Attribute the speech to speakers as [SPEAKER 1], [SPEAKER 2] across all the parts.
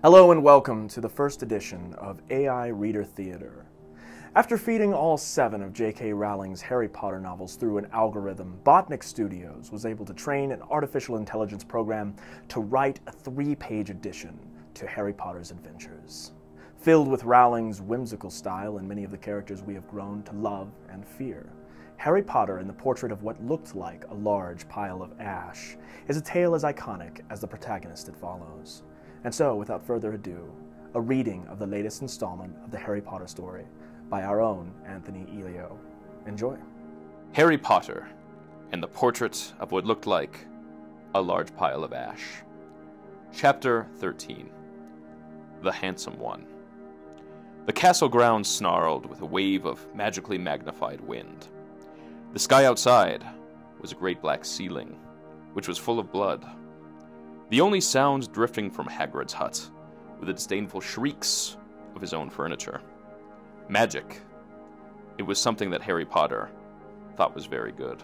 [SPEAKER 1] Hello and welcome to the first edition of AI Reader Theater. After feeding all 7 of J.K. Rowling's Harry Potter novels through an algorithm, Botnik Studios was able to train an artificial intelligence program to write a 3-page edition to Harry Potter's adventures. Filled with Rowling's whimsical style and many of the characters we have grown to love and fear, Harry Potter and the Portrait of what looked like a large pile of ash is a tale as iconic as the protagonist it follows. And so, without further ado, a reading of the latest installment of the Harry Potter story by our own Anthony Elio. Enjoy.
[SPEAKER 2] Harry Potter and the Portrait of what looked like a large pile of ash. Chapter 13. The Handsome One. The castle grounds snarled with a wave of magically magnified wind. The sky outside was a great black ceiling, which was full of blood. The only sounds drifting from Hagrid's hut were the disdainful shrieks of his own furniture. Magic. It was something that Harry Potter thought was very good.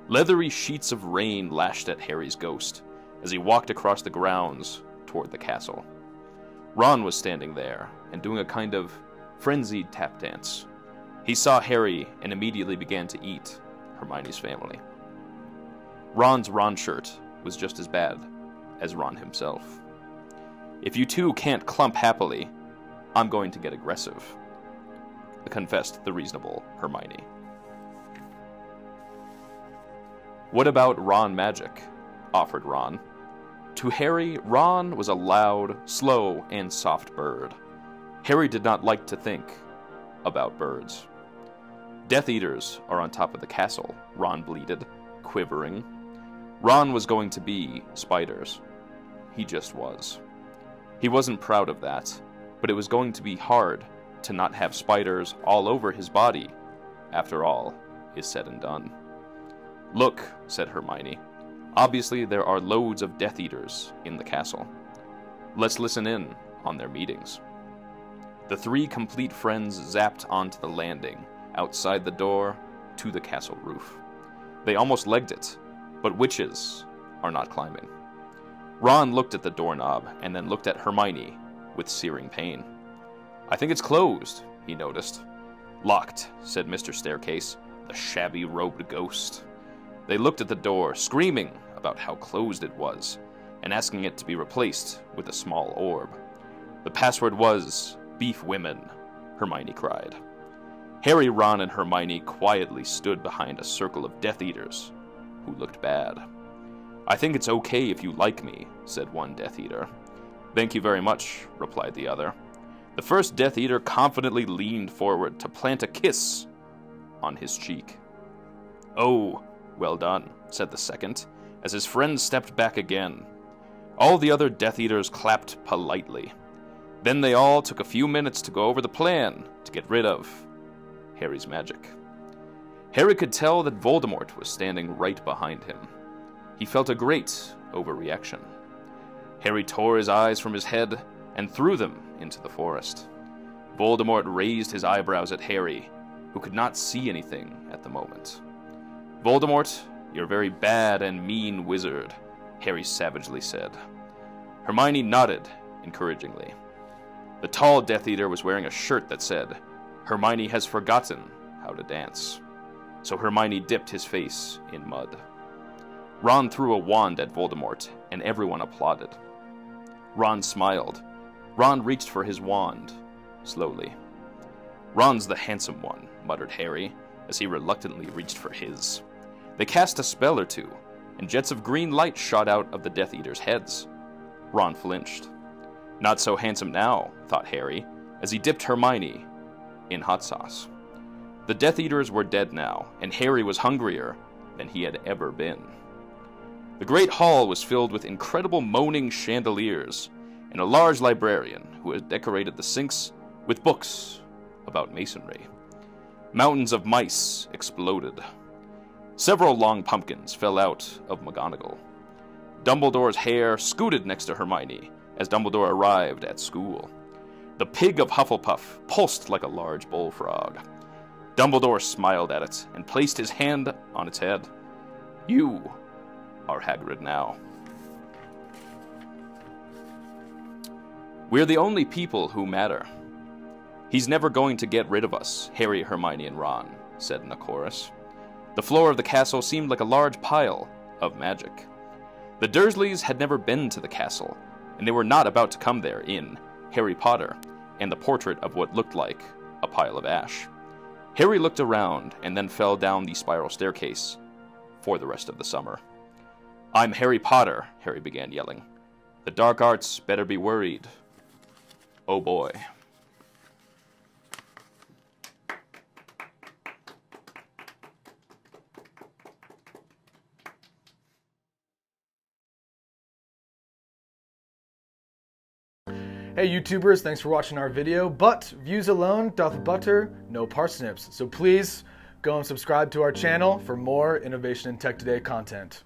[SPEAKER 2] Leathery sheets of rain lashed at Harry's ghost as he walked across the grounds toward the castle. Ron was standing there and doing a kind of frenzied tap dance. He saw Harry and immediately began to eat Hermione's family. Ron's Ron shirt was just as bad as Ron himself. "If you two can't clump happily, I'm going to get aggressive," confessed the reasonable Hermione. "What about Ron magic?" offered Ron. To Harry, Ron was a loud, slow, and soft bird. Harry did not like to think about birds. "Death Eaters are on top of the castle," Ron bleated, quivering. Ron was going to be spiders. He just was. He wasn't proud of that, but it was going to be hard to not have spiders all over his body, after all is said and done. "Look," said Hermione. "Obviously there are loads of Death Eaters in the castle. Let's listen in on their meetings." The 3 complete friends zapped onto the landing, outside the door, to the castle roof. They almost legged it, but witches are not climbing. Ron looked at the doorknob and then looked at Hermione with searing pain. "I think it's closed," he noticed. "Locked," said Mr. Staircase, the shabby robed ghost. They looked at the door, screaming about how closed it was, and asking it to be replaced with a small orb. "The password was beef women," Hermione cried. Harry, Ron, and Hermione quietly stood behind a circle of Death Eaters who looked bad. "I think it's okay if you like me," said one Death Eater. "Thank you very much," replied the other. The first Death Eater confidently leaned forward to plant a kiss on his cheek. "Oh, well done," said the second, as his friend stepped back again. All the other Death Eaters clapped politely. Then they all took a few minutes to go over the plan to get rid of Harry's magic. Harry could tell that Voldemort was standing right behind him. He felt a great overreaction. Harry tore his eyes from his head and threw them into the forest. Voldemort raised his eyebrows at Harry, who could not see anything at the moment. "Voldemort, you're a very bad and mean wizard," Harry savagely said. Hermione nodded encouragingly. The tall Death Eater was wearing a shirt that said, "Hermione has forgotten how to dance." So Hermione dipped his face in mud. Ron threw a wand at Voldemort, and everyone applauded. Ron smiled. Ron reached for his wand, slowly. "Ron's the handsome one," muttered Harry, as he reluctantly reached for his. They cast a spell or two, and jets of green light shot out of the Death Eaters' heads. Ron flinched. Not so handsome now, thought Harry, as he dipped Hermione in hot sauce. The Death Eaters were dead now, and Harry was hungrier than he had ever been. The great hall was filled with incredible moaning chandeliers, and a large librarian who had decorated the sinks with books about masonry. Mountains of mice exploded. Several long pumpkins fell out of McGonagall. Dumbledore's hair scooted next to Hermione as Dumbledore arrived at school. The pig of Hufflepuff pulsed like a large bullfrog. Dumbledore smiled at it and placed his hand on its head. "You are Hagrid now." We're the only people who matter. He's never going to get rid of us, Harry, Hermione, and Ron said in a chorus. The floor of the castle seemed like a large pile of magic. The Dursleys had never been to the castle, and they were not about to come there in Harry Potter and the portrait of what looked like a pile of ash. Harry looked around and then fell down the spiral staircase for the rest of the summer. I'm Harry Potter, Harry began yelling. The dark arts better be worried. Oh boy.
[SPEAKER 1] Hey YouTubers, thanks for watching our video, but views alone doth butter no parsnips. So please go and subscribe to our channel for more Innovation in Tech Today content.